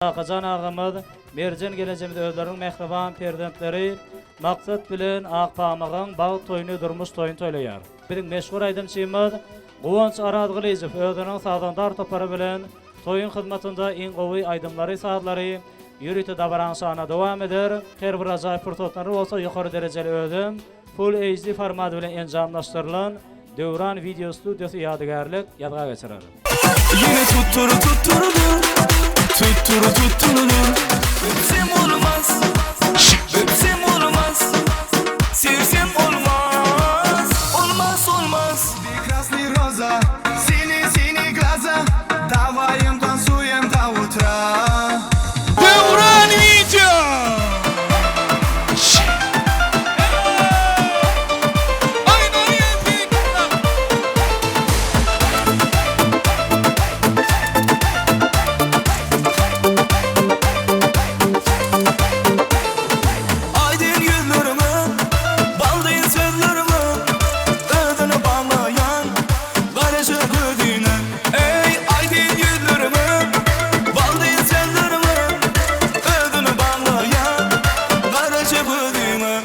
Akacan ağamız, Mercan geleceğimizde özlerinin mehriban perdentleri, maksat bilen Akpamağın bağ toyunu durmuş toyun toylayar. Bizim meşhur aydımçıyımız, Guvanç Aradgılıycıf özlerinin sazandar toparı bilen, toyun hizmetinde in qovi aydımları saatleri, yürütü davranışana devam eder. Her bir acayip fırsatları olsa yukarı dereceli ödüm, Full HD format bilen enjamlaştırılan, Devran Video Stüdyosu yadigarlık yadga geçirir. Yine tutturulur Öpsem olmaz Öpsem olmaz Sevsem olmaz Olmaz olmaz Прекрасный роза, синий-синий глаза. Даваем, танцуем до утра. Devran Video Aydın yüzlerime Baldayın sözlerime Ödünü bağlayan Garajı gördüğüne Ey aydın yüzlerime Baldayın sözlerime Ödünü bağlayan Garajı gördüğüne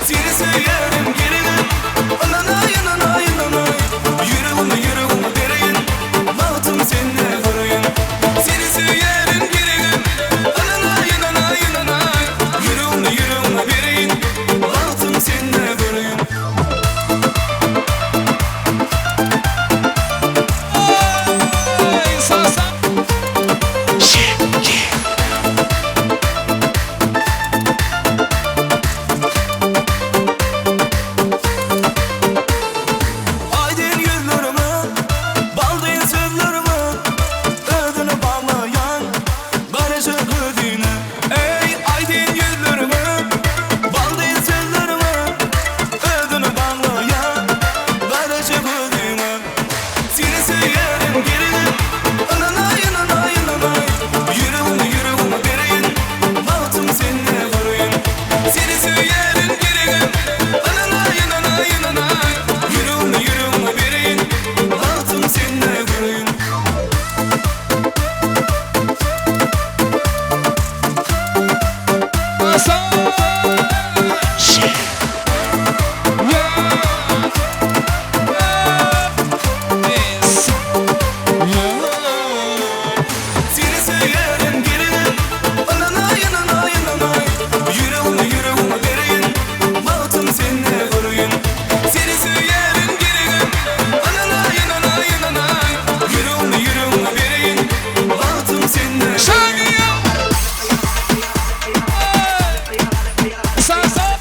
Seni söylerim geride Ananay ananay ananay Yüreğime dereyin Bahtım seninle varayım Seni söylerim geride Ananay ananay ananay Yüreğime dereyin Bahtım seninle varayım Aydın yüzlerime Baldayın sözlerime Ödünü bağlayan Garajı gördüğüne Ey aydın yüzlerime Baldayın sözlerime Ödünü bağlayan Garajı gördüğüne Seni söylerim geride Ananay ananay ananay Yüreğime dereyin Bahtım seninle varayım Seni söylerim geride Ananay ananay ananay Yüreğime dereyin Bahtım seninle varayım Seni söylerim geride Ananay ananay ananay Yüreğime dereyin Bahtım seninle varayım Seni söylerim geride Ananay ananay ananay Yüreğime dereyin Bahtım seninle varayım Sasa